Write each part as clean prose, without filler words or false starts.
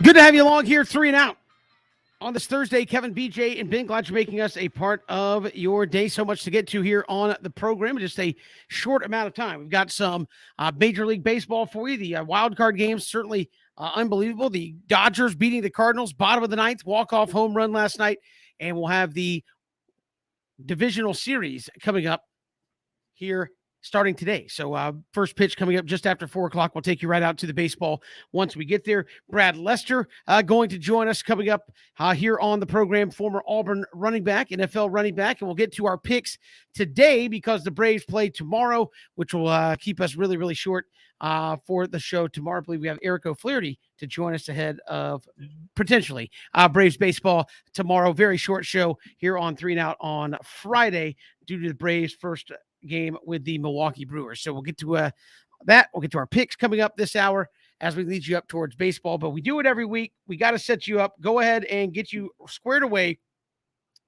Good to have you along here, three and out. On this Thursday, Kevin, BJ, and Ben, glad you're making us a part of your day. So much to get to here on the program in just a short amount of time. We've got some Major League Baseball for you. The wild card games, certainly unbelievable. The Dodgers beating the Cardinals, bottom of the ninth, walk-off home run last night. And we'll have the divisional series coming up here starting today. So first pitch coming up just after 4 o'clock. We'll take you right out to the baseball once we get there. Brad Lester going to join us coming up here on the program, former Auburn running back, NFL running back. And we'll get to our picks today because the Braves play tomorrow, which will keep us really, really short for the show tomorrow. I believe we have Eric O'Flaherty to join us ahead of potentially Braves baseball tomorrow. Very short show here on 3 and Out on Friday due to the Braves' first game with the Milwaukee Brewers. So we'll get to that. We'll get to our picks coming up this hour as we lead you up towards baseball. But we do it every week. We got to set you up. Go ahead and get you squared away,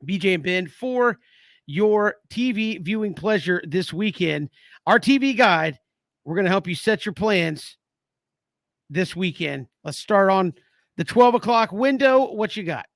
BJ and Ben, for your TV viewing pleasure this weekend. Our TV guide, we're going to help you set your plans this weekend. Let's start on the 12 o'clock window. What you got?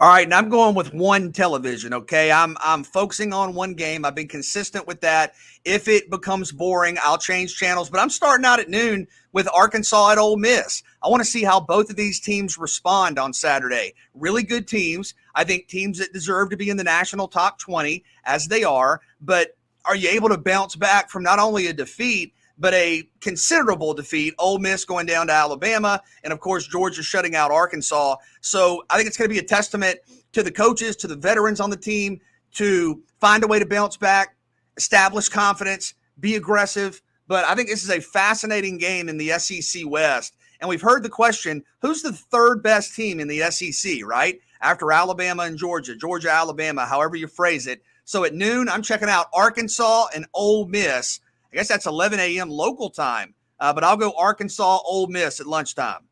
All right, and I'm going with one television, okay? I'm focusing on one game. I've been consistent with that. If it becomes boring, I'll change channels, but I'm starting out at noon with Arkansas at Ole Miss. I want to see how both of these teams respond on Saturday. Really good teams. I think teams that deserve to be in the national top 20, as they are, but are you able to bounce back from not only a defeat, but a considerable defeat, Ole Miss going down to Alabama, and, of course, Georgia shutting out Arkansas. So I think it's going to be a testament to the coaches, to the veterans on the team, to find a way to bounce back, establish confidence, be aggressive. But I think this is a fascinating game in the SEC West. And we've heard the question, who's the third best team in the SEC, right? After Alabama and Georgia, Alabama, however you phrase it. So at noon, I'm checking out Arkansas and Ole Miss. I guess that's 11 a.m. local time, but I'll go Arkansas, Ole Miss at lunchtime.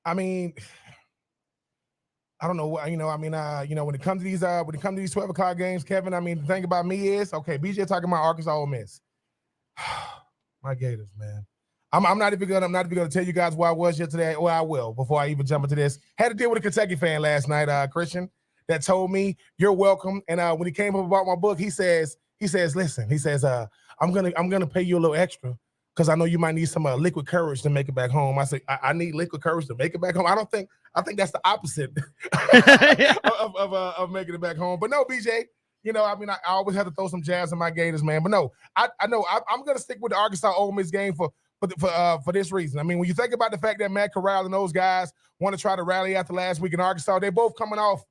I mean, I don't know. When it comes to these 12 o'clock games, Kevin, I mean, the thing about me is, okay, BJ talking about Arkansas, Ole Miss. My Gators, man. I'm not even gonna tell you guys where I was yesterday. Well, I will before I even jump into this. Had to deal with a Kentucky fan last night, Christian, that told me you're welcome. And when he came up about my book, he says, listen, I'm gonna pay you a little extra because I know you might need some liquid courage to make it back home. I say I need liquid courage to make it back home. I think that's the opposite of making it back home. But no, BJ, I always have to throw some jabs in my Gators, man. But no, I know I'm gonna stick with the Arkansas Ole Miss game for this reason. I mean, when you think about the fact that Matt Corral and those guys want to try to rally after last week in Arkansas, they're both coming off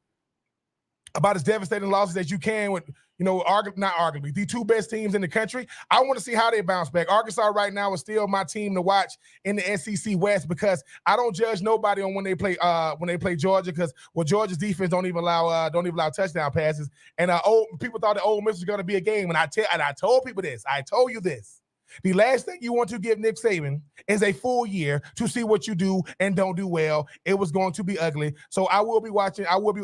about as devastating losses as you can with, not arguably, the two best teams in the country. I want to see how they bounce back. Arkansas right now is still my team to watch in the SEC West because I don't judge nobody on when they play Georgia because Georgia's defense don't even allow touchdown passes. And people thought that Ole Miss was going to be a game, and I told people this. I told you this. The last thing you want to give Nick Saban is a full year to see what you do and don't do well. It was going to be ugly. So I will be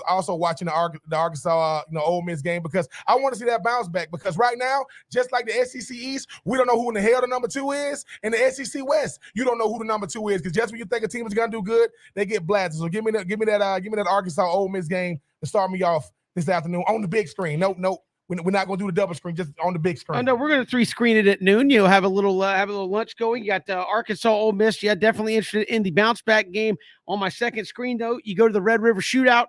also watching the Arkansas, Ole Miss game because I want to see that bounce back because right now, just like the SEC East, we don't know who in the hell the number 2 is. In the SEC West, you don't know who the number 2 is because just when you think a team is going to do good, they get blasted. So give me that Arkansas Ole Miss game to start me off this afternoon on the big screen. Nope. We're not going to do the double screen, just on the big screen. Oh, no, we're going to 3 screen it at noon. You'll have a little lunch going. You got Arkansas, Ole Miss. Yeah, definitely interested in the bounce back game. On my second screen, though, you go to the Red River Shootout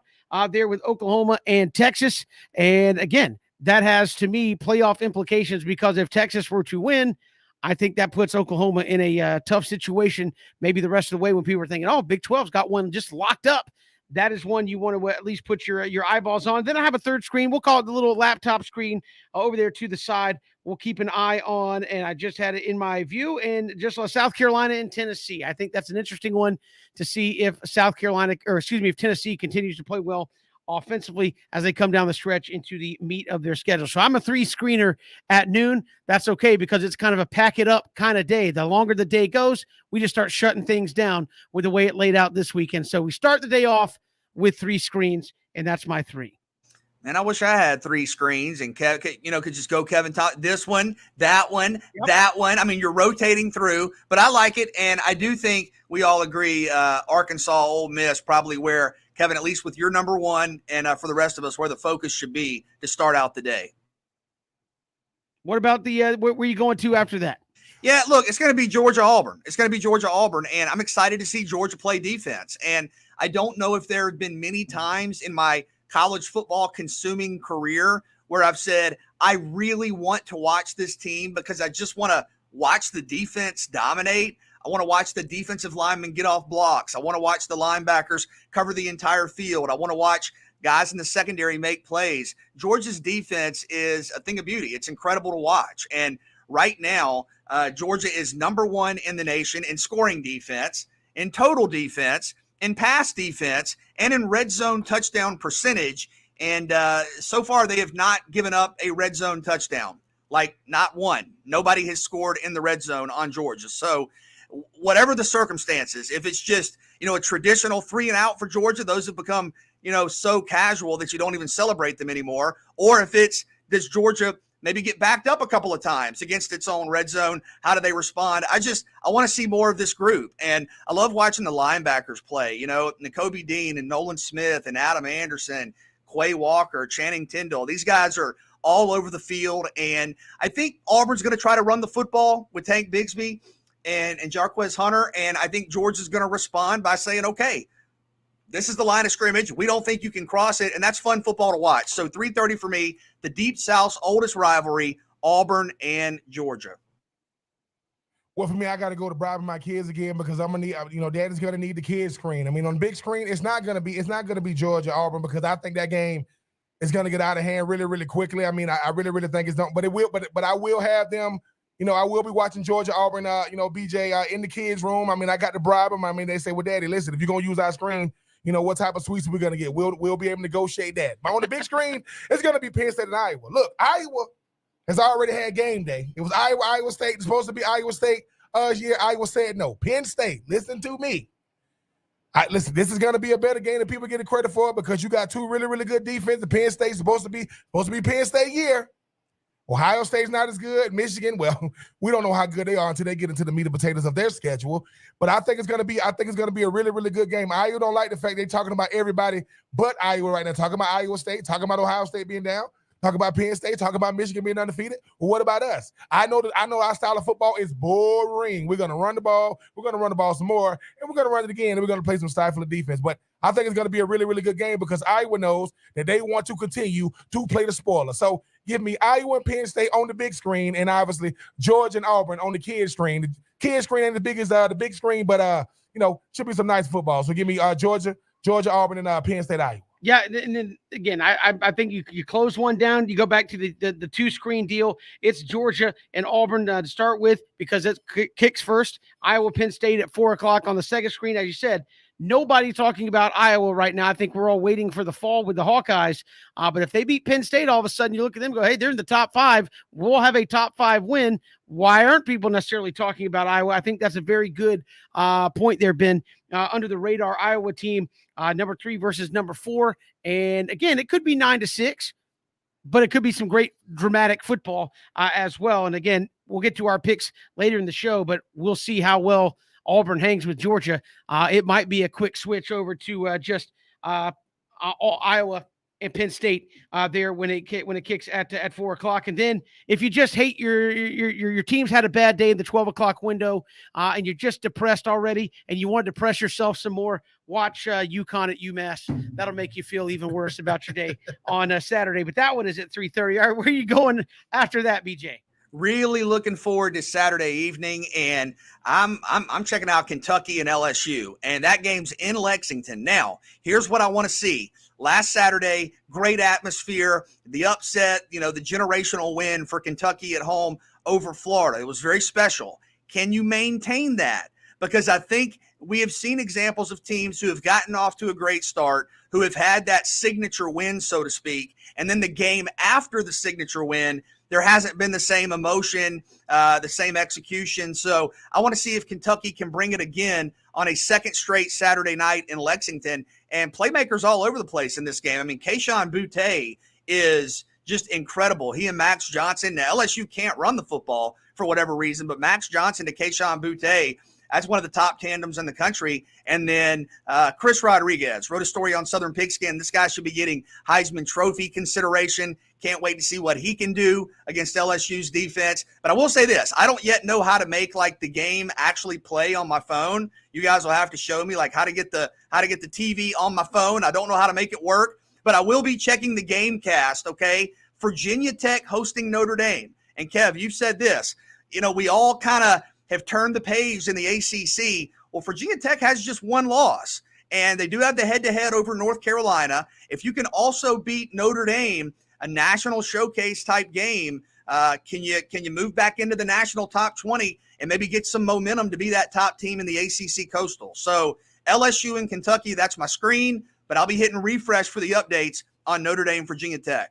there with Oklahoma and Texas. And again, that has, to me, playoff implications because if Texas were to win, I think that puts Oklahoma in a tough situation maybe the rest of the way when people are thinking, oh, Big 12's got one just locked up. That is one you want to at least put your eyeballs on. Then I have a third screen. We'll call it the little laptop screen over there to the side. We'll keep an eye on, and I just had it in my view, and just South Carolina and Tennessee. I think that's an interesting one to see if if Tennessee continues to play well offensively as they come down the stretch into the meat of their schedule. So I'm a 3 screener at noon. That's okay because it's kind of a pack it up kind of day. The longer the day goes, we just start shutting things down with the way it laid out this weekend. So we start the day off with 3 screens, and that's my 3. And I wish I had 3 screens and could just go Kevin this one, that one, Yep. that one. I mean, you're rotating through, but I like it. And I do think we all agree Arkansas, Ole Miss, probably where, Kevin, at least with your number one, and for the rest of us, where the focus should be to start out the day. What about the where are you going to after that? Yeah, look, it's going to be Georgia-Auburn. It's going to be Georgia-Auburn, and I'm excited to see Georgia play defense. And I don't know if there have been many times in my college football consuming career where I've said, I really want to watch this team because I just want to watch the defense dominate. I want to watch the defensive linemen get off blocks. I want to watch the linebackers cover the entire field. I want to watch guys in the secondary make plays. Georgia's defense is a thing of beauty. It's incredible to watch. And right now, Georgia is number 1 in the nation in scoring defense, in total defense, in pass defense, and in red zone touchdown percentage. And so far, they have not given up a red zone touchdown, like not one. Nobody has scored in the red zone on Georgia. So whatever the circumstances, if it's just, a traditional 3 and out for Georgia, those have become, so casual that you don't even celebrate them anymore. Or if it's, does Georgia maybe get backed up a couple of times against its own red zone? How do they respond? I want to see more of this group. And I love watching the linebackers play, Nakobe Dean and Nolan Smith and Adam Anderson, Quay Walker, Channing Tindall. These guys are all over the field. And I think Auburn's going to try to run the football with Tank Bigsby and Jarquez Hunter. And I think Georgia's going to respond by saying, okay, this is the line of scrimmage. We don't think you can cross it, and that's fun football to watch. So 3:30 for me, the Deep South's oldest rivalry, Auburn and Georgia. Well, for me, I got to go to bribing my kids again because I'm gonna need, Daddy's gonna need the kids screen. I mean, on the big screen, it's not gonna be Georgia Auburn because I think that game is gonna get out of hand really, really quickly. I mean, I really, really think it's not, but it will. But I will have them. I will be watching Georgia Auburn. BJ in the kids' room. I mean, I got to bribe them. I mean, they say, well, Daddy, listen, if you're gonna use our screen, what type of sweets we're going to get. We'll be able to negotiate that. But on the big screen, it's going to be Penn State and Iowa. Look, Iowa has already had game day. It was Iowa State. It's supposed to be Iowa State. Iowa said no. Penn State, listen to me. Listen, this is going to be a better game than people getting credit for because you got 2 really, really good defenses. Penn State's supposed to be Penn State year. Ohio State's not as good. Michigan, well, we don't know how good they are until they get into the meat and potatoes of their schedule. But I think it's gonna be a really, really good game. Iowa don't like the fact they're talking about everybody but Iowa right now. Talking about Iowa State, talking about Ohio State being down, talking about Penn State, talking about Michigan being undefeated. Well, what about us? I know our style of football is boring. We're gonna run the ball, some more, and we're gonna run it again, and we're gonna play some stifling defense. But I think it's going to be a really, really good game because Iowa knows that they want to continue to play the spoiler. So give me Iowa and Penn State on the big screen, and obviously Georgia and Auburn on the kids screen. The kids screen ain't as big as the big screen, but should be some nice football. So give me Georgia, Auburn, and Penn State, Iowa. Yeah, and then again, I think you close one down. You go back to the 2-screen deal. It's Georgia and Auburn to start with because it kicks first. Iowa, Penn State at 4:00 on the second screen, as you said. Nobody talking about Iowa right now. I think we're all waiting for the fall with the Hawkeyes. But if they beat Penn State, all of a sudden you look at them and go, hey, they're in the top 5. We'll have a top 5 win. Why aren't people necessarily talking about Iowa? I think that's a very good point there, Ben. Under the radar Iowa team, number 3 versus number 4. And again, it could be 9-6, but it could be some great dramatic football as well. And again, we'll get to our picks later in the show, but we'll see how well Auburn hangs with Georgia. It might be a quick switch over to just Iowa and Penn State there when it kicks at 4:00. And then if you just hate your team's had a bad day in the 12:00 window and you're just depressed already and you want to depress yourself some more, watch UConn at UMass. That'll make you feel even worse about your day on Saturday. But that one is at 3:30. All right, where are you going after that, BJ? Really looking forward to Saturday evening, and I'm checking out Kentucky and LSU, and that game's in Lexington. Now, here's what I want to see. Last Saturday, great atmosphere, the upset, the generational win for Kentucky at home over Florida. It was very special. Can you maintain that? Because I think we have seen examples of teams who have gotten off to a great start, who have had that signature win, so to speak, and then the game after the signature win, there hasn't been the same emotion, the same execution. So I want to see if Kentucky can bring it again on a second straight Saturday night in Lexington. And playmakers all over the place in this game. I mean, Kayshon Boutte is just incredible. He and Max Johnson. Now, LSU can't run the football for whatever reason, but Max Johnson to Kayshon Boutte, that's one of the top tandems in the country. And then Chris Rodriguez wrote a story on Southern Pigskin. This guy should be getting Heisman Trophy consideration. Can't wait to see what he can do against LSU's defense. But I will say this, I don't yet know how to make like the game actually play on my phone. You guys will have to show me like how to get the TV on my phone. I don't know how to make it work, but I will be checking the game cast, okay? Virginia Tech hosting Notre Dame. And Kev, you've said this, we all kind of have turned the page in the ACC. Well, Virginia Tech has just one loss, and they do have the head-to-head over North Carolina. If you can also beat Notre Dame, a national showcase type game, can you move back into the national top 20 and maybe get some momentum to be that top team in the ACC Coastal? So LSU and Kentucky, that's my screen, but I'll be hitting refresh for the updates on Notre Dame, Virginia Tech.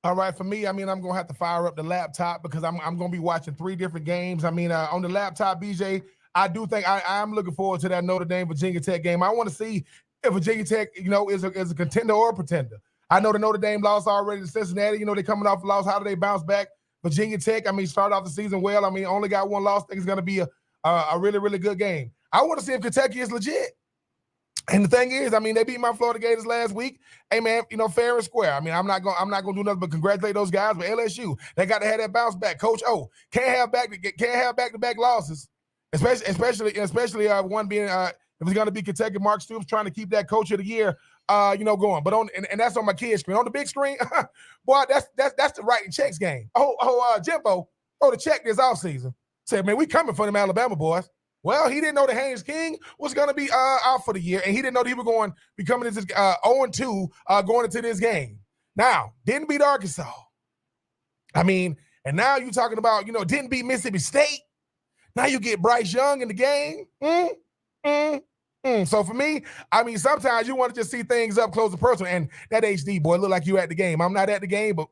All right, for me, I'm going to have to fire up the laptop because I'm going to be watching 3 different games. On the laptop, BJ, I do think I'm looking forward to that Notre Dame Virginia Tech game. I want to see if Virginia Tech, is a contender or a pretender. I know the Notre Dame lost already to Cincinnati. They're coming off a loss. How do they bounce back? Virginia Tech, started off the season well. Only got one loss. I think it's going to be a really, really good game. I want to see if Kentucky is legit. And the thing is, they beat my Florida Gators last week. Hey man, fair and square. I'm not gonna do nothing but congratulate those guys. But LSU, they got to have that bounce back. Coach O can't have back-to-back losses, especially one being if it's gonna be Kentucky. Mark Stoops trying to keep that Coach of the Year, going. But and that's on my kid's screen. On the big screen, boy, that's the writing checks game. Jimbo, to check this offseason. Said, man, we coming for them Alabama boys. Well, he didn't know that Haynes King was going to be out for the year, and he didn't know that he was going to be coming into 0-2 going into this game. Now, didn't beat Arkansas. And now you're talking about, didn't beat Mississippi State. Now you get Bryce Young in the game. So for me, sometimes you want to just see things up close and personal, and that HD, boy, look like you at the game. I'm not at the game, but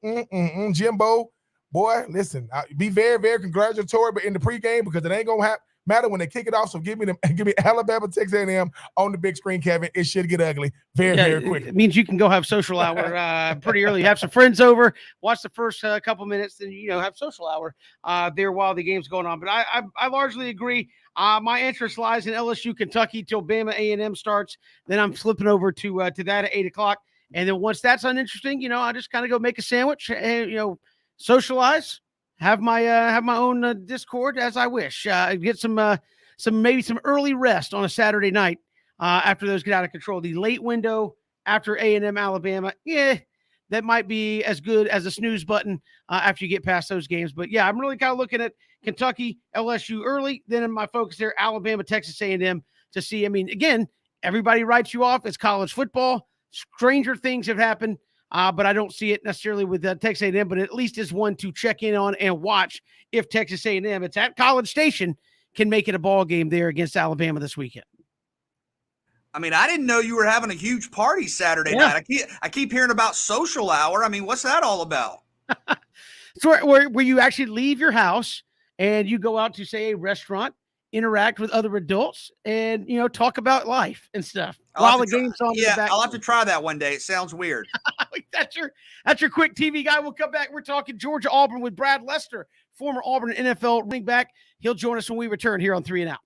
Jimbo, boy, listen, be very, very congratulatory, but in the pregame because it ain't going to matter when they kick it off. So give me Alabama, Texas A&M on the big screen, Kevin. It should get ugly very quickly. It means you can go have social hour pretty early. Have some friends over, watch the first couple minutes, then have social hour there while the game's going on. But I largely agree. My interest lies in LSU, Kentucky till Bama A&M starts. Then I'm flipping over to that at 8:00, and then once that's uninteresting, I just kind of go make a sandwich and socialize. Have my own Discord as I wish. Get some early rest on a Saturday night after those get out of control. The late window after A&M Alabama, that might be as good as a snooze button after you get past those games. But yeah, I'm really kind of looking at Kentucky, LSU early. Then in my focus there, Alabama, Texas A&M to see. Again, everybody writes you off. It's college football. Stranger things have happened. But I don't see it necessarily with Texas A&M, but at least is one to check in on and watch if Texas A&M, it's at College Station, can make it a ball game there against Alabama this weekend. I didn't know you were having a huge party Saturday night. I keep hearing about social hour. What's that all about? So where you actually leave your house and you go out to, say, a restaurant, interact with other adults, and talk about life and stuff while the game's on. Yeah, I'll have to try that one day. It sounds weird. That's your quick TV guy. We'll come back. We're talking Georgia Auburn with Brad Lester, former Auburn NFL running back. He'll join us when we return here on 3 and Out.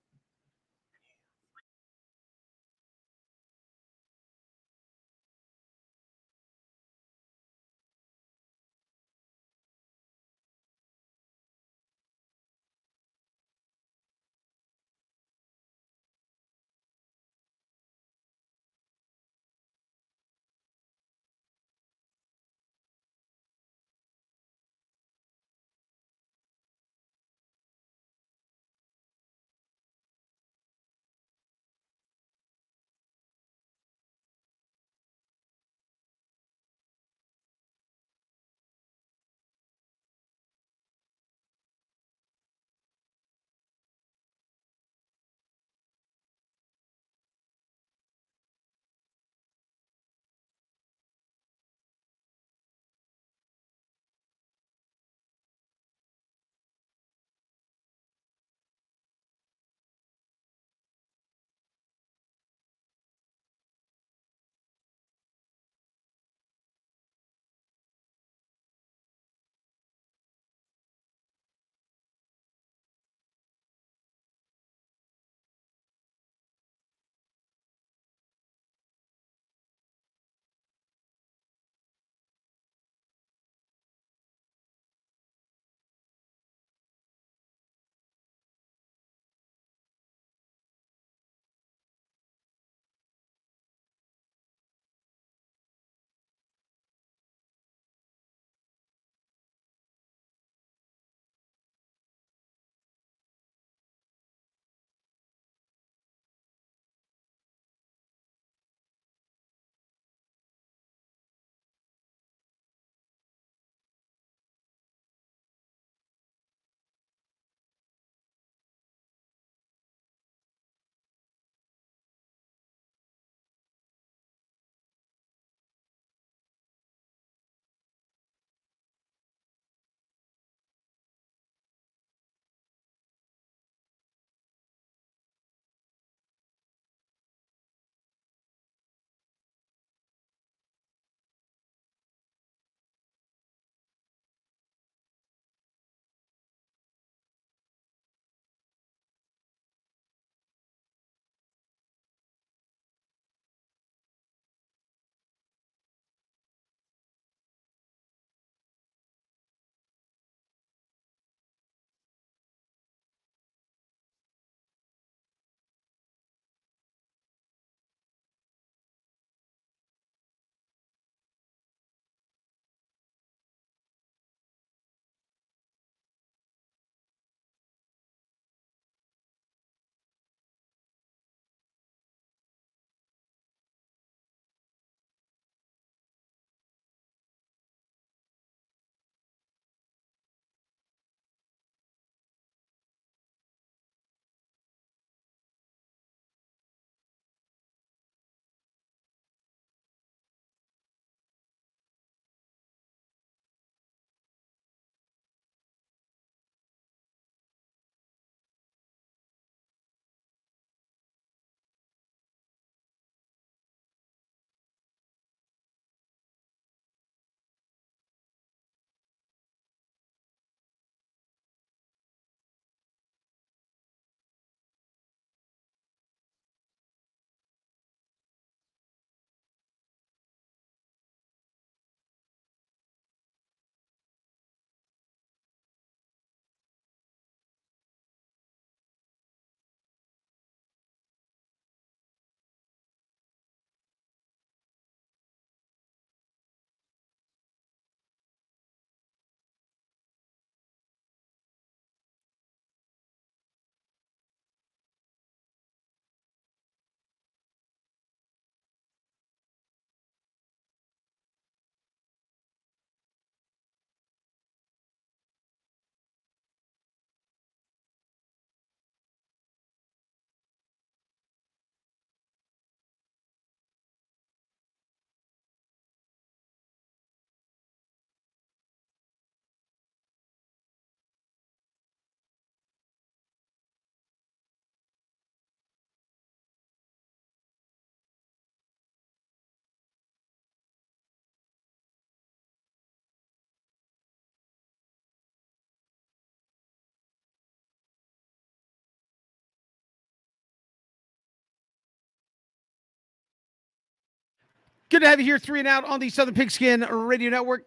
Good to have you here, 3 and Out on the Southern Pigskin Radio Network.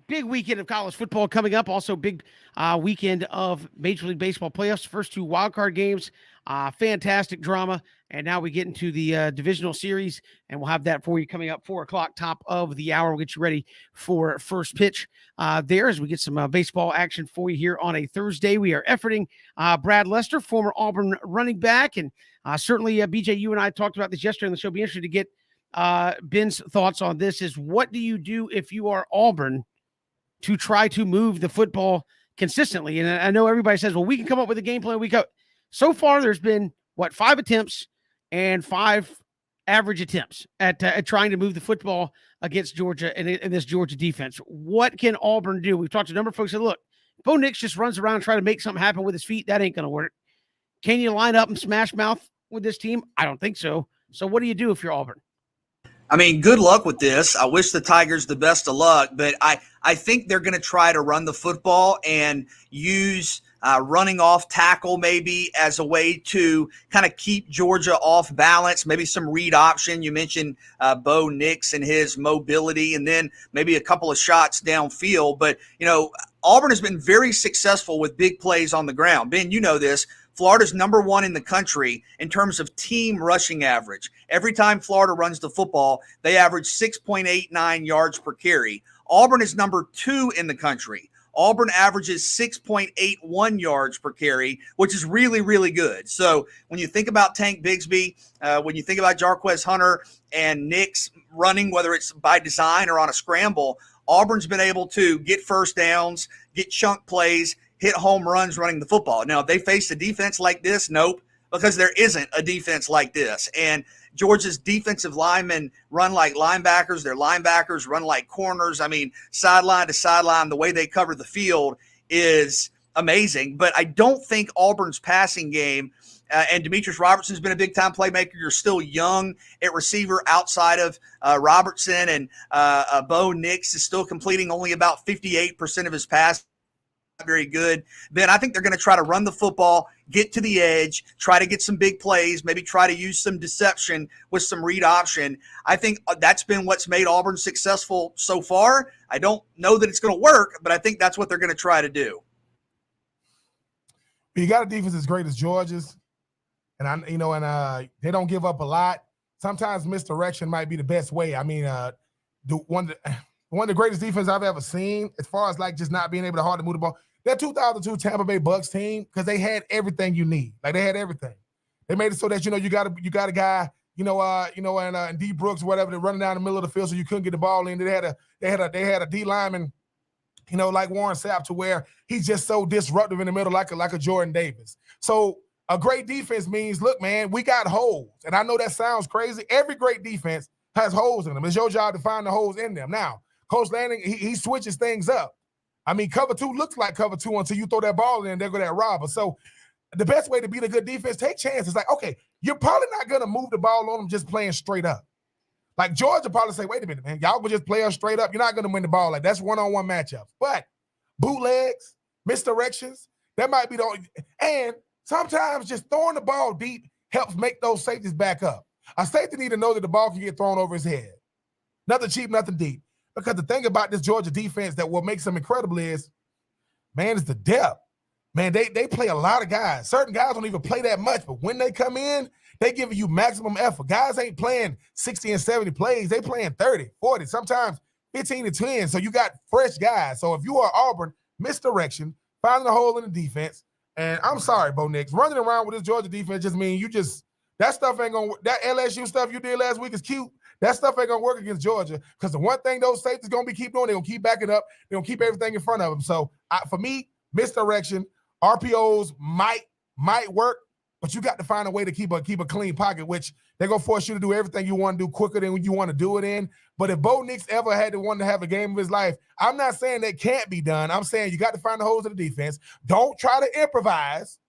Big weekend of college football coming up. Also, big weekend of Major League Baseball playoffs. First 2 wildcard games. Fantastic drama. And now we get into the divisional series, and we'll have that for you coming up 4 o'clock, top of the hour. We'll get you ready for first pitch there as we get some baseball action for you here on a Thursday. We are efforting Brad Lester, former Auburn running back. And certainly, BJ, you and I talked about this yesterday on the show. Be interested to get Ben's thoughts on this. Is what do you do if you are Auburn to try to move the football consistently? And I know everybody says, well, we can come up with a game plan. So far, there's been, 5 attempts and 5 average attempts at trying to move the football against Georgia and this Georgia defense. What can Auburn do? We've talked to a number of folks that, look, Bo Nix just runs around trying to make something happen with his feet. That ain't going to work. Can you line up and smash mouth with this team? I don't think so. So what do you do if you're Auburn? I mean, good luck with this. I wish the Tigers the best of luck, but I think they're going to try to run the football and use running off tackle maybe as a way to kind of keep Georgia off balance, maybe some read option. You mentioned Bo Nix and his mobility, and then maybe a couple of shots downfield. But, Auburn has been very successful with big plays on the ground. Ben, you know this. Florida's number 1 in the country in terms of team rushing average. Every time Florida runs the football, they average 6.89 yards per carry. Auburn is number 2 in the country. Auburn averages 6.81 yards per carry, which is really, really good. So when you think about Tank Bigsby, when you think about Jarquez Hunter and Nix running, whether it's by design or on a scramble, Auburn's been able to get first downs, get chunk plays, hit home runs running the football. Now, if they face a defense like this, nope, because there isn't a defense like this. And Georgia's defensive linemen run like linebackers. Their linebackers run like corners. I mean, sideline to sideline, the way they cover the field is amazing. But I don't think Auburn's passing game, and Demetrius Robertson's been a big-time playmaker. You're still young at receiver outside of Robertson, and Bo Nix is still completing only about 58% of his passes. Very good. Ben, I think they're going to try to run the football, get to the edge, try to get some big plays, maybe try to use some deception with some read option. I think that's been what's made Auburn successful so far. I don't know that it's going to work, but I think that's what they're going to try to do. You got a defense as great as Georgia's, and they don't give up a lot. Sometimes misdirection might be the best way. I mean, one of the greatest defense I've ever seen, as far as like just not being able to hardly move the ball. That 2002 Tampa Bay Bucks team, because they had everything you need. Like they had everything. They made it so that you got a guy, and D Brooks, whatever, they're running down the middle of the field so you couldn't get the ball in. They had a D lineman, like Warren Sapp, to where he's just so disruptive in the middle, like a Jordan Davis. So a great defense means, look, man, we got holes. And I know that sounds crazy. Every great defense has holes in them. It's your job to find the holes in them. Now, Coach Lanning, he switches things up. I mean, cover 2 looks like cover 2 until you throw that ball in, there go that robber. So the best way to beat a good defense, take chances. Like, okay, you're probably not going to move the ball on them just playing straight up. Like Georgia probably say, wait a minute, man, y'all can just play us straight up. You're not going to win the ball. Like that's one-on-one matchups. But bootlegs, misdirections, that might be the only. And sometimes just throwing the ball deep helps make those safeties back up. A safety need to know that the ball can get thrown over his head. Nothing cheap, nothing deep. Because the thing about this Georgia defense that what makes them incredible is, man, it's the depth. Man, they play a lot of guys. Certain guys don't even play that much, but when they come in, they give you maximum effort. Guys ain't playing 60 and 70 plays. They playing 30, 40, sometimes 15 to 10. So you got fresh guys. So if you are Auburn, misdirection, finding a hole in the defense, and I'm sorry, Bo Nix, running around with this Georgia defense just means that stuff ain't going to, that LSU stuff you did last week is cute. That stuff ain't going to work against Georgia because the one thing those safeties going to be keep doing, they're going to keep backing up. They're going to keep everything in front of them. So for me, misdirection, RPOs might work, but you got to find a way to keep a clean pocket, which they're going to force you to do everything you want to do quicker than you want to do it in. But if Bo Nix ever had to want to have a game of his life, I'm not saying that can't be done. I'm saying you got to find the holes in the defense. Don't try to improvise.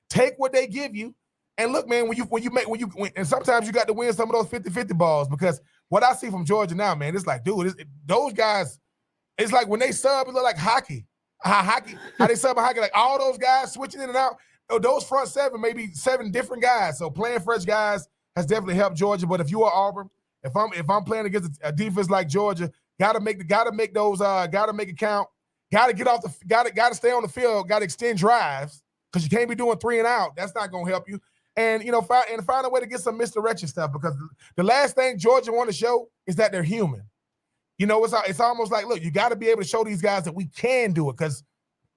Take what they give you. And look, man, and sometimes you got to win some of those 50-50 balls because what I see from Georgia now, man, it's like, dude, those guys, it's like when they sub, it look like hockey. How they sub in hockey, like all those guys switching in and out. Those front seven, maybe 7 different guys. So playing fresh guys has definitely helped Georgia. But if you are Auburn, if I'm playing against a defense like Georgia, gotta make those gotta make it count. Gotta get off the gotta stay on the field. Gotta extend drives because you can't be doing 3 and out. That's not gonna help you. And find a way to get some misdirection stuff because the last thing Georgia want to show is that they're human. It's almost like, look, you got to be able to show these guys that we can do it because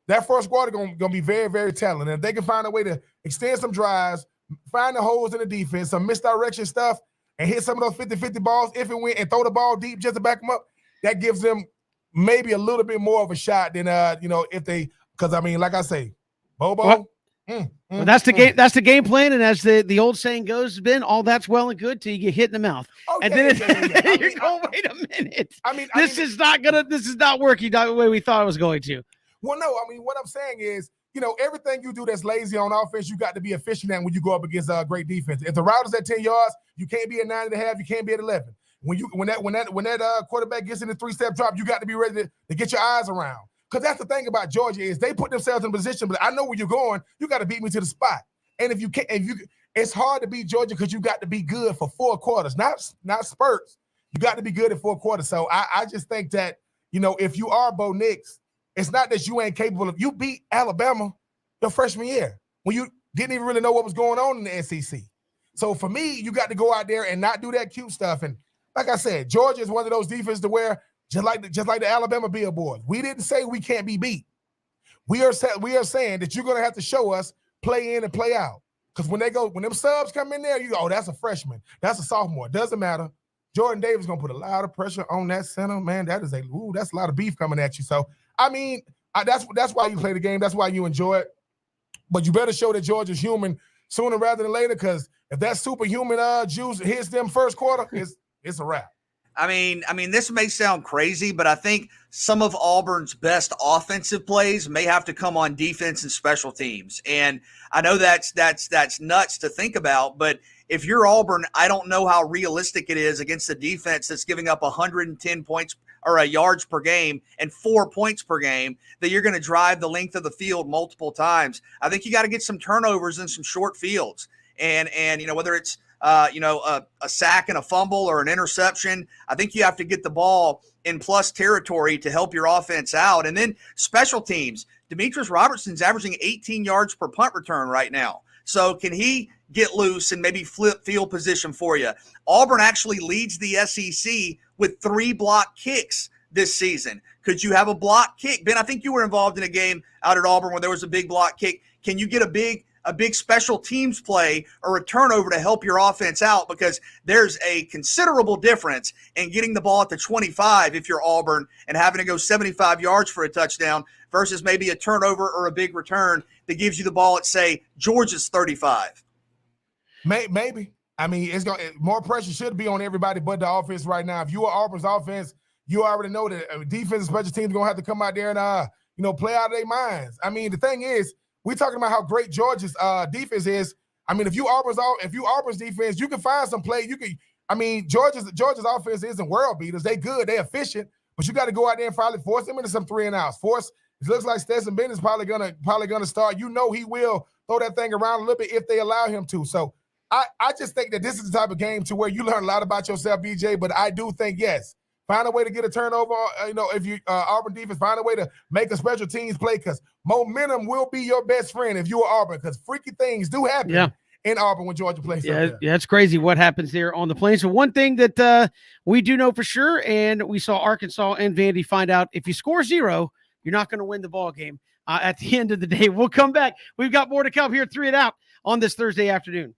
that first quarter gonna be very, very telling. And if they can find a way to extend some drives, find the holes in the defense, some misdirection stuff, and hit some of those 50-50 balls if and when, and throw the ball deep just to back them up, that gives them maybe a little bit more of a shot than if they, because I mean, like I say, Bobo. Well, that's the game. That's the game plan, and as the old saying goes, Ben, all that's well and good till you get hit in the mouth, and then you're going, wait a minute. This is not working the way we thought it was going to. Well, no, I mean, what I'm saying is, everything you do that's lazy on offense, you got to be efficient at when you go up against a great defense. If the route is at 10 yards, you can't be at 9.5. You can't be at 11. When that quarterback gets in the 3-step drop, you got to be ready to get your eyes around. Because that's the thing about Georgia is they put themselves in a position, but I know where you're going. You got to beat me to the spot. And it's hard to beat Georgia because you got to be good for 4 quarters, not spurts. You got to be good at 4 quarters. So I just think that, if you are Bo Nix, it's not that you ain't capable of. You beat Alabama your freshman year when you didn't even really know what was going on in the SEC. So for me, you got to go out there and not do that cute stuff. And like I said, Georgia is one of those defenses to where just like the Alabama billboards, we didn't say we can't be beat. We are saying that you're going to have to show us play in and play out. Because when them subs come in there, you go, oh, that's a freshman, that's a sophomore. Doesn't matter. Jordan Davis going to put a lot of pressure on that center, man. That's a lot of beef coming at you. So I mean, that's why you play the game. That's why you enjoy it. But you better show that Georgia's human sooner rather than later, because if that superhuman juice hits them first quarter, it's a wrap. I mean, this may sound crazy, but I think some of Auburn's best offensive plays may have to come on defense and special teams. And I know that's nuts to think about, but if you're Auburn, I don't know how realistic it is against a defense that's giving up 110 points or yards per game and 4 points per game that you're going to drive the length of the field multiple times. I think you got to get some turnovers and some short fields. And whether it's a sack and a fumble or an interception, I think you have to get the ball in plus territory to help your offense out. And then special teams, Demetrius Robertson's averaging 18 yards per punt return right now. So can he get loose and maybe flip field position for you? Auburn actually leads the SEC with 3 block kicks this season. Could you have a block kick? Ben, I think you were involved in a game out at Auburn where there was a big block kick. Can you get a big special teams play or a turnover to help your offense out? Because there's a considerable difference in getting the ball at the 25 if you're Auburn and having to go 75 yards for a touchdown versus maybe a turnover or a big return that gives you the ball at, say, Georgia's 35. Maybe. I mean, more pressure should be on everybody but the offense right now. If you are Auburn's offense, you already know that defense and special teams are going to have to come out there and play out of their minds. I mean, the thing is, we're talking about how great Georgia's defense is. I mean, if you Auburn's defense, you can find some play. Georgia's offense isn't world beaters. They good, they efficient, but you got to go out there and probably force them into some 3 and outs. It looks like Stetson Bennett is probably gonna start. He will throw that thing around a little bit if they allow him to. So I just think that this is the type of game to where you learn a lot about yourself, BJ. But I do think, yes, find a way to get a turnover. If you Auburn defense, find a way to make a special teams play, because momentum will be your best friend if you are Auburn, because freaky things do happen in Auburn when Georgia plays. Yeah, it's crazy what happens there on the Plains. So one thing that we do know for sure, and we saw Arkansas and Vandy find out, if you score 0, you're not going to win the ball game at the end of the day. We'll come back. We've got more to come here, 3 and Out on this Thursday afternoon.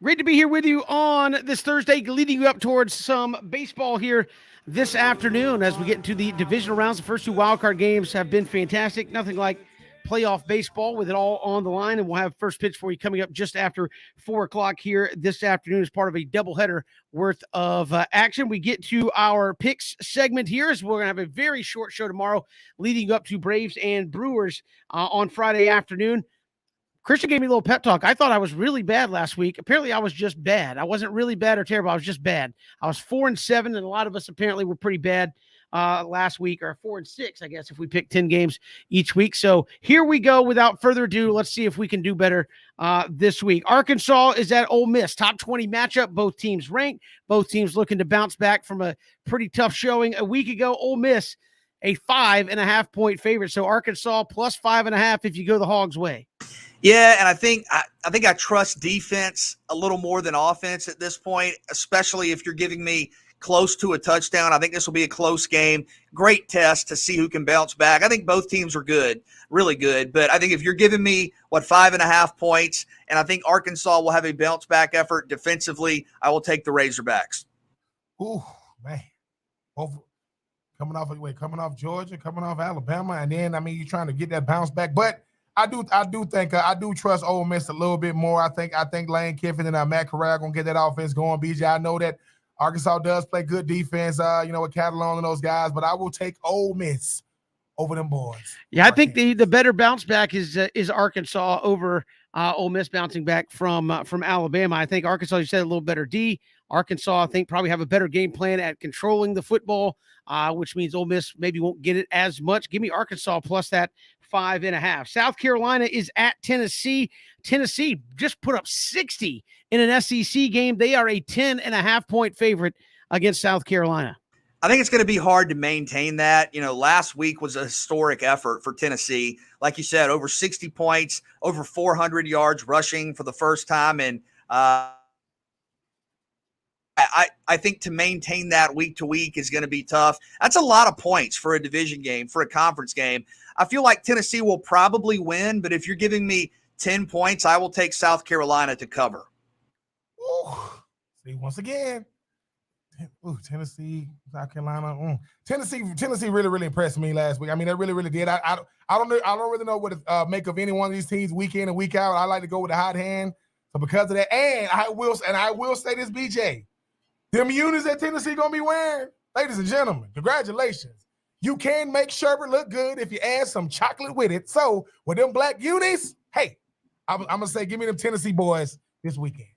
Great to be here with you on this Thursday, leading you up towards some baseball here this afternoon as we get into the divisional rounds. The first two wildcard games have been fantastic. Nothing like playoff baseball with it all on the line. And we'll have first pitch for you coming up just after 4 o'clock here this afternoon as part of a doubleheader worth of action. We get to our picks segment here as we're going to have a very short show tomorrow leading up to Braves and Brewers on Friday afternoon. Christian gave me a little pep talk. I thought I was really bad last week. Apparently, I was just bad. I wasn't really bad or terrible. I was just bad. I was 4-7, and a lot of us apparently were pretty bad last week, or 4-6, I guess, if we pick 10 games each week. So here we go. Without further ado, let's see if we can do better this week. Arkansas is at Ole Miss. Top 20 matchup. Both teams ranked. Both teams looking to bounce back from a pretty tough showing a week ago. Ole Miss, a 5.5-point favorite. So Arkansas plus 5.5 if you go the Hogs' way. Yeah, and I think I trust defense a little more than offense at this point, especially if you're giving me close to a touchdown. I think this will be a close game. Great test to see who can bounce back. I think both teams are good, really good. But I think if you're giving me, 5.5 points, and I think Arkansas will have a bounce back effort defensively, I will take the Razorbacks. Ooh, man. Coming off Georgia, coming off Alabama, and then, you're trying to get that bounce back. But I do think I do trust Ole Miss a little bit more. I think Lane Kiffin and Matt Corral gonna get that offense going. BJ, I know that Arkansas does play good defense, with Catalon and those guys, but I will take Ole Miss over them boys. Yeah, I think the better bounce back is Arkansas over Ole Miss bouncing back from Alabama. I think Arkansas, you said, a little better D. Arkansas, I think, probably have a better game plan at controlling the football, which means Ole Miss maybe won't get it as much. Give me Arkansas plus that 5.5. South Carolina is at Tennessee. Tennessee just put up 60 in an SEC game. They are a 10.5-point favorite against South Carolina. I think it's going to be hard to maintain that. Last week was a historic effort for Tennessee. Like you said, over 60 points, over 400 yards rushing for the first time. And I think to maintain that week to week is going to be tough. That's a lot of points for a division game, for a conference game. I feel like Tennessee will probably win, but if you're giving me 10 points, I will take South Carolina to cover. Ooh. See, once again, Tennessee, South Carolina. Tennessee really, really impressed me last week. They really, really did. I don't really know what to make of any one of these teams week in and week out. I like to go with the hot hand. So because of that, and I will say this, BJ, them unis that Tennessee gonna be wearing, ladies and gentlemen, congratulations. You can make sherbet look good if you add some chocolate with it. So with them black unis, hey, I'm gonna say, give me them Tennessee boys this weekend.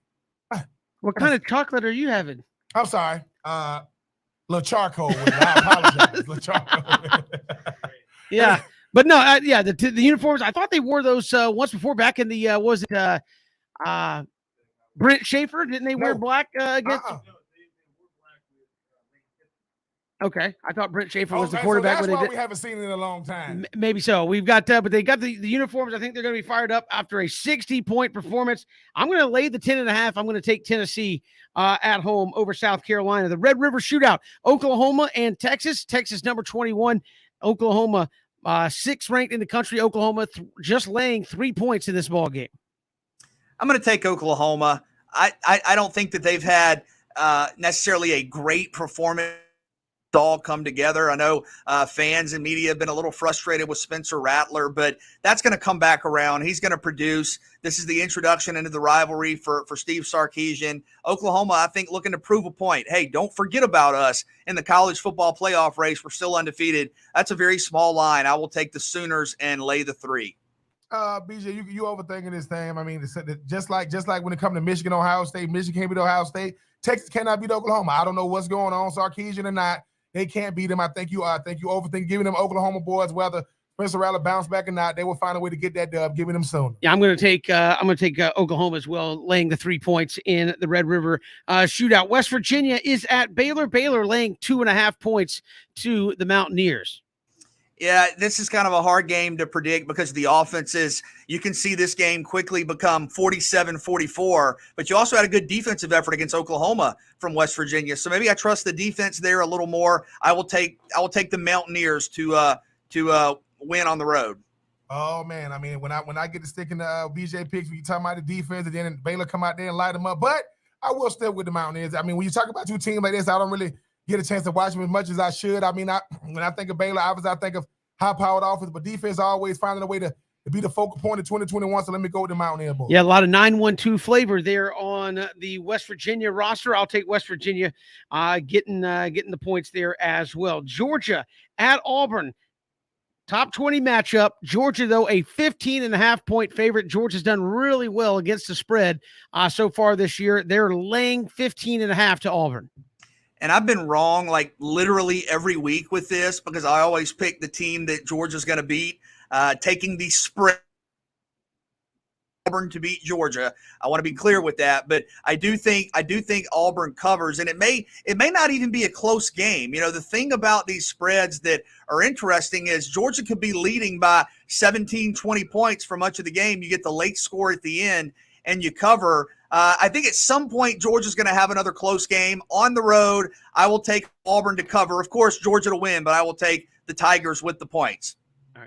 What kind of chocolate are you having? I'm sorry. Little charcoal with it. I apologize. Little charcoal. Yeah. But no, the uniforms, I thought they wore those once before back in the, Brent Schaefer? Didn't they wear black against? Okay. I thought Brent Schaefer was the quarterback. So that's why we haven't seen it in a long time. Maybe so. We've got, but they got the uniforms. I think they're going to be fired up after a 60-point performance. I'm going to lay the 10.5. I'm going to take Tennessee at home over South Carolina. The Red River Shootout, Oklahoma and Texas. Texas number 21, Oklahoma 6th ranked in the country. Oklahoma just laying 3 points in this ball game. I'm going to take Oklahoma. I don't think that they've had necessarily a great performance all come together. I know fans and media have been a little frustrated with Spencer Rattler, but that's going to come back around. He's going to produce. This is the introduction into the rivalry for Steve Sarkisian. Oklahoma, I think, looking to prove a point. Hey, don't forget about us in the college football playoff race. We're still undefeated. That's a very small line. I will take the Sooners and lay the 3. BJ, you overthinking this thing. Just like when it comes to Michigan, Ohio State, Michigan can't beat Ohio State. Texas cannot beat Oklahoma. I don't know what's going on, Sarkisian or not. They can't beat them. I think you overthink giving them Oklahoma boys, whether Spencer Rattler bounce back or not. They will find a way to get that dub, giving them soon. Yeah, I'm going to take Oklahoma as well, laying the 3 points in the Red River Shootout. West Virginia is at Baylor. Baylor laying 2.5 points to the Mountaineers. Yeah, this is kind of a hard game to predict because of the offenses. You can see this game quickly become 47-44, but you also had a good defensive effort against Oklahoma from West Virginia. So maybe I trust the defense there a little more. I will take the Mountaineers to win on the road. Oh man, I mean, when I get to sticking to BJ picks, when you talk about the defense, and then Baylor come out there and light them up. But I will step with the Mountaineers. I mean, when you talk about two teams like this, I don't really get a chance to watch them as much as I should. I mean, when I think of Baylor, obviously I think of high-powered offense, but defense always finding a way to be the focal point of 2021. So let me go with the Mountaineer boys. Yeah, a lot of 9-1-2 flavor there on the West Virginia roster. I'll take West Virginia getting the points there as well. Georgia at Auburn. Top 20 matchup. Georgia, though, a 15.5-point favorite. Georgia's done really well against the spread so far this year. They're laying 15.5 to Auburn. And I've been wrong like literally every week with this because I always pick the team that Georgia's going to beat, taking the spread. Auburn to beat Georgia. I want to be clear with that, but I do think Auburn covers, and it may not even be a close game. You know, the thing about these spreads that are interesting is Georgia could be leading by 17, 20 points for much of the game. You get the late score at the end and you cover. I think at some point Georgia's going to have another close game on the road. I will take Auburn to cover. Of course, Georgia to win, but I will take the Tigers with the points.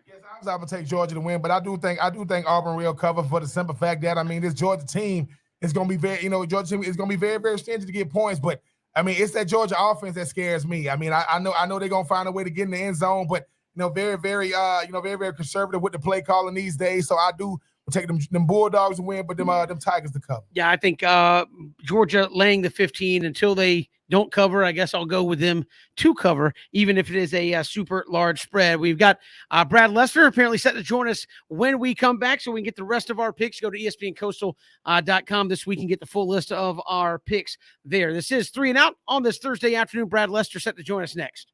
Yes, I was going to take Georgia to win, but I do think Auburn will cover for the simple fact that, I mean, this Georgia team is going to be Georgia team is going to be very, very stingy to get points. But I mean, it's that Georgia offense that scares me. I mean, I know they're going to find a way to get in the end zone, but very, very, very, very conservative with the play calling these days. So I do take them Bulldogs to win, but them Tigers to cover. Yeah, I think Georgia laying the 15 until they don't cover. I guess I'll go with them to cover, even if it is a super large spread. We've got Brad Lester apparently set to join us when we come back so we can get the rest of our picks. Go to ESPNCoastal.com this week and get the full list of our picks there. This is 3 and Out on this Thursday afternoon. Brad Lester set to join us next.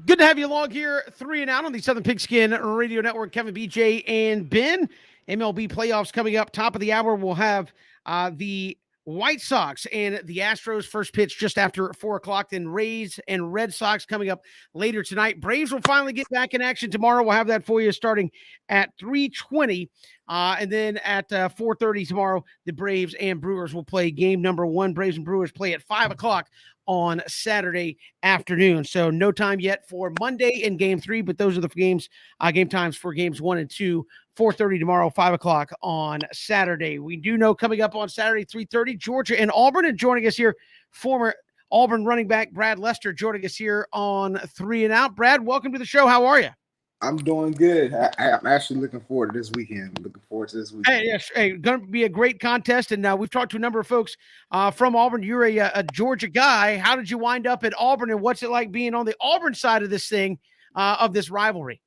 Good to have you along here, 3 and Out on the Southern Pigskin Radio Network. Kevin, BJ, and Ben. MLB playoffs coming up. Top of the hour, we'll have the White Sox and the Astros first pitch just after 4 o'clock. Then Rays and Red Sox coming up later tonight. Braves will finally get back in action tomorrow. We'll have that for you starting at 3:20. And then at 4:30 tomorrow, the Braves and Brewers will play game number 1. Braves and Brewers play at 5 o'clock on Saturday afternoon. So no time yet for Monday in game 3, but those are the games, game times for games 1 and 2, 4:30 tomorrow, 5 o'clock on Saturday. We do know coming up on Saturday, 3:30, Georgia and Auburn. And joining us here, former Auburn running back Brad Lester joining us here on 3 and Out. Brad, welcome to the show. How are you? I'm doing good. I'm actually looking forward to this weekend. Hey, yes, going to be a great contest. And we've talked to a number of folks from Auburn. You're a Georgia guy. How did you wind up at Auburn, and what's it like being on the Auburn side of this thing, of this rivalry?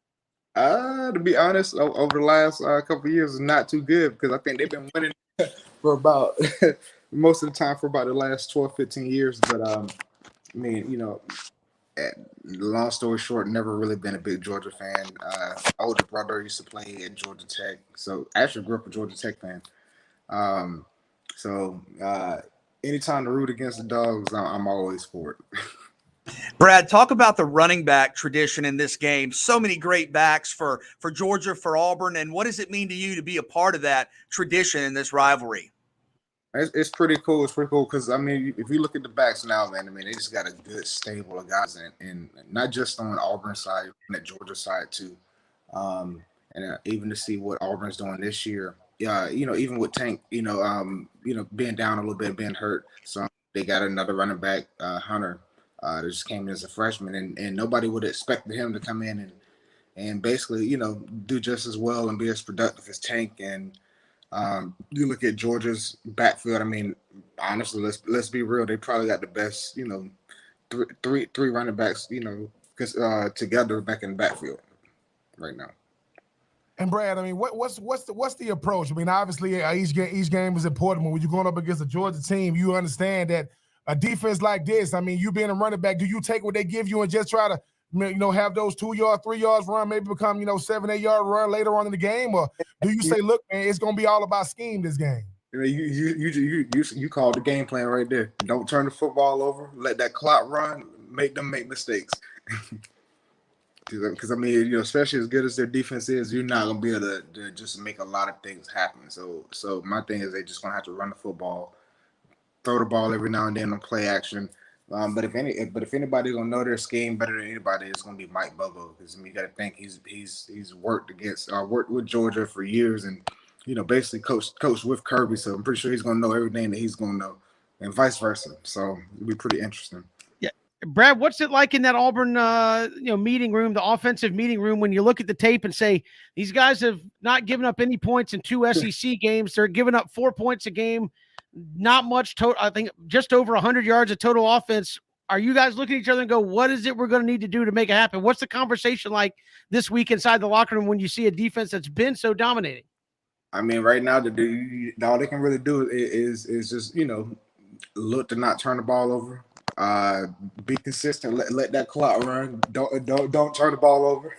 To be honest, over the last couple of years, is not too good because I think they've been winning for about most of the time for about the last 12, 15 years. But I mean, long story short, never really been a big Georgia fan. Older brother used to play at Georgia Tech, so I actually grew up a Georgia Tech fan. Anytime to root against the Dogs, I'm always for it. Brad, talk about the running back tradition in this game. So many great backs for Georgia, for Auburn, and what does it mean to you to be a part of that tradition in this rivalry? It's pretty cool. It's pretty cool because, I mean, if you look at the backs now, man, I mean, they just got a good stable of guys, and not just on the Auburn side, on the Georgia side too. Even to see what Auburn's doing this year, even with Tank, being down a little bit, being hurt, so they got another running back, Hunter, that just came in as a freshman, and nobody would have expected him to come in and basically, do just as well and be as productive as Tank. And you look at Georgia's backfield. I mean, honestly, let's be real. They probably got the best, three running backs, together back in the backfield right now. And Brad, I mean, what's the approach? I mean, obviously, each game is important. But when you're going up against a Georgia team, you understand that a defense like this. I mean, you being a running back, do you take what they give you and just try to, have those 2 yards, 3 yards run, maybe become 7, 8 yard run later on in the game, or do you say, look, man, it's gonna be all about scheme this game? You called the game plan right there. Don't turn the football over. Let that clock run. Make them make mistakes. Because I mean, especially as good as their defense is, you're not gonna be able to just make a lot of things happen. So my thing is, they just gonna have to run the football, throw the ball every now and then on play action. But if anybody's gonna know their scheme better than anybody, it's gonna be Mike Bobo. Because you got to think he's worked with Georgia for years, and basically coached with Kirby. So I'm pretty sure he's gonna know everything that he's gonna know, and vice versa. So it'll be pretty interesting. Yeah, Brad, what's it like in that Auburn meeting room, the offensive meeting room, when you look at the tape and say these guys have not given up any points in 2 SEC games? They're giving up 4 points a game. Not much total. I think just over 100 yards of total offense. Are you guys looking at each other and go, what is it we're going to need to do to make it happen? What's the conversation like this week inside the locker room when you see a defense that's been so dominating? I mean, right now, all they can really do is just, look to not turn the ball over. Be consistent. Let that clock run. Don't turn the ball over.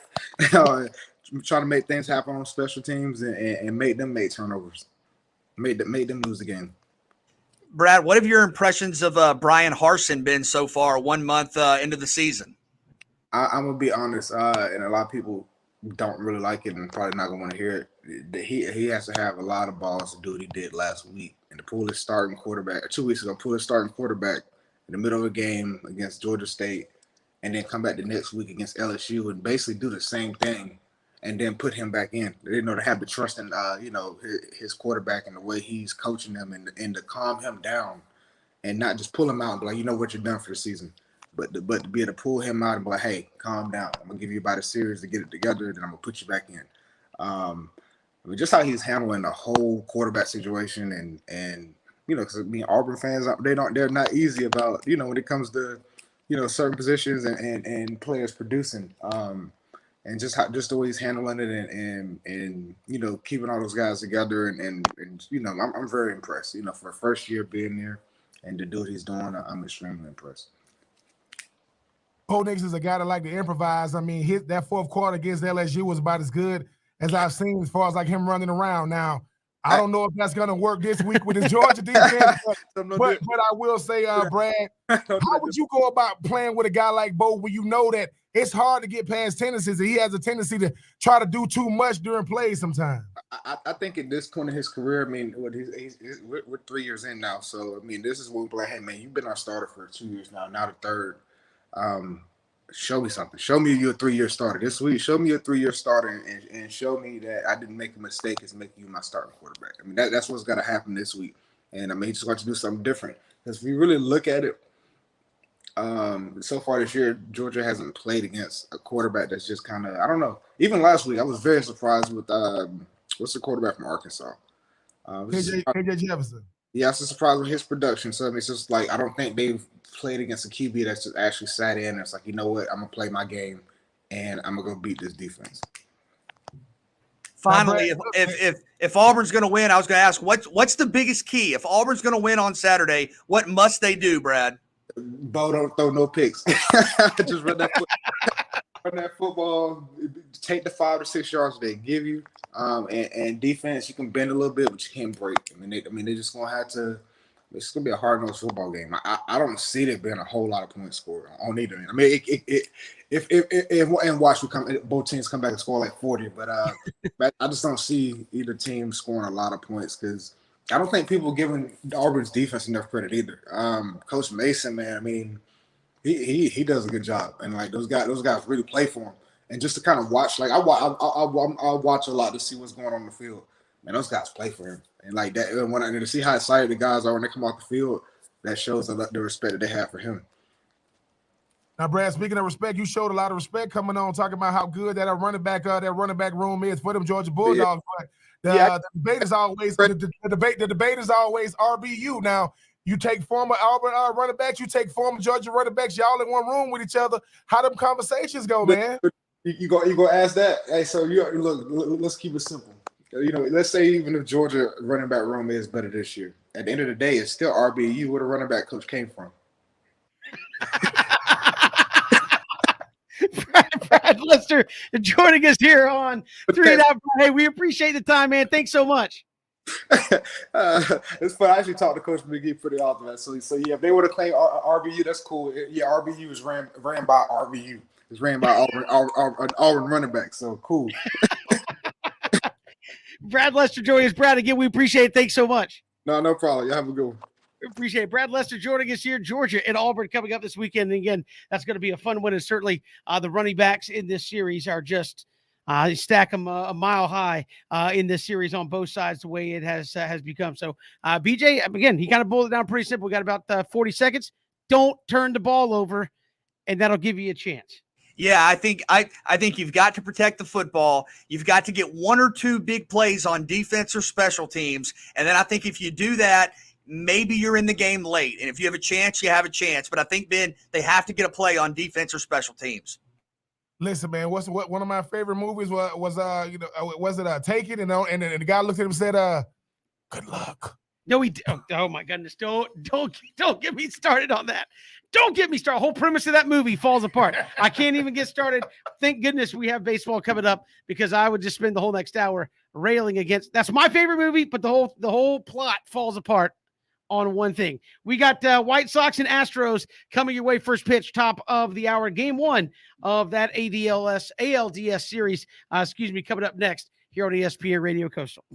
Try to make things happen on special teams and make them make turnovers. Make them lose the game. Brad, what have your impressions of Brian Harsin been so far, 1 month into the season? I'm gonna be honest, and a lot of people don't really like it and probably not gonna want to hear it. He has to have a lot of balls to do what he did last week and to pull his starting quarterback, or 2 weeks ago, pull his starting quarterback in the middle of a game against Georgia State, and then come back the next week against LSU and basically do the same thing, and then put him back in. They to have the trust in his quarterback and the way he's coaching them, and to calm him down and not just pull him out and be like, what you're done for the season. But to be able to pull him out and be like, hey, calm down. I'm gonna give you about a series to get it together, then I'm gonna put you back in. I mean, just how he's handling the whole quarterback situation, and because Auburn fans, they're not easy about when it comes to certain positions and players producing. And just the way he's handling it, and keeping all those guys together, and I'm very impressed. For a first year being there and to do what he's doing, I'm extremely impressed. Bo Nix is a guy that like to improvise. I mean, that fourth quarter against LSU was about as good as I've seen as far as like him running around. Now, I don't know if that's going to work this week with his Georgia defense, but I will say, Brad, how would you go about playing with a guy like Bo when you know that it's hard to get past tendencies and he has a tendency to try to do too much during plays sometimes? I think at this point in his career, I mean, we're 3 years in now. So, I mean, this is when we're like, hey, man, you've been our starter for 2 years now the third. Show me something. Show me you're a 3-year starter this week. Show me a 3-year starter and show me that I didn't make a mistake as making you my starting quarterback. I mean, that's what's got to happen this week. And I mean, he's going to do something different. Because if you really look at it, so far this year, Georgia hasn't played against a quarterback that's just kind of, I don't know. Even last week, I was very surprised with what's the quarterback from Arkansas? KJ Jefferson. Yeah, I was surprised with his production. So I mean, it's just like I don't think they've played against a QB that's just actually sat in and it's like, you know what, I'm gonna play my game and I'm gonna go beat this defense. Finally, if Auburn's gonna win, I was gonna ask what's the biggest key? If Auburn's gonna win on Saturday, what must they do, Brad? Bo, don't throw no picks. Just run that football, take the 5 to 6 yards they give you. And defense, you can bend a little bit, but you can't break. I mean, they're just gonna have to. It's gonna be a hard-nosed football game. I don't see there being a whole lot of points scored on either end. I mean, if watch both teams come back and score like 40, but I just don't see either team scoring a lot of points because I don't think people are giving Auburn's defense enough credit either. Coach Mason, man, I mean, he does a good job, and like those guys really play for him. And just to kind of watch, like I'll watch a lot to see what's going on in the field. Man, those guys play for him, and like that. And to see how excited the guys are when they come off the field, that shows the respect that they have for him. Now, Brad, speaking of respect, you showed a lot of respect coming on, talking about how good that running back room is for them Georgia Bulldogs. Yeah. The debate is always the debate is always RBU. Now, you take former Auburn running backs, you take former Georgia running backs, y'all in one room with each other. How them conversations go, man? You go ask that. Hey, so look, let's keep it simple. You know, let's say even if Georgia running back room is better this year, at the end of the day, it's still RBU where the running back coach came from. Brad Lester joining us here on 3 and Out. Hey, we appreciate the time, man. Thanks so much. It's fun. I actually talked to Coach McGee pretty often. So yeah, if they would have claimed RBU, that's cool. Yeah, RBU is ran by RBU. It's ran by Auburn running back. So cool. Brad Lester joining us. Brad, again, we appreciate it. Thanks so much. No problem. You have a good one. Appreciate it. Brad Lester joining us here. Georgia and Auburn coming up this weekend. And again, that's going to be a fun one. And certainly the running backs in this series are just stack them a mile high in this series on both sides, the way it has become. So BJ, again, he kind of boiled it down pretty simple. We got about 40 seconds. Don't turn the ball over, and that'll give you a chance. Yeah, I think you've got to protect the football. You've got to get 1 or 2 big plays on defense or special teams. And then I think if you do that, maybe you're in the game late. And if you have a chance, you have a chance. But I think, Ben, they have to get a play on defense or special teams. Listen, man, one of my favorite movies was it Take It? And the guy looked at him and said, good luck. No, oh my goodness. Don't get me started on that. Don't get me started. The whole premise of that movie falls apart. I can't even get started. Thank goodness we have baseball coming up because I would just spend the whole next hour railing against. That's my favorite movie, but the whole plot falls apart on one thing. We got White Sox and Astros coming your way. First pitch, top of the hour. Game 1 of that ALDS series, coming up next here on ESPN Radio Coastal.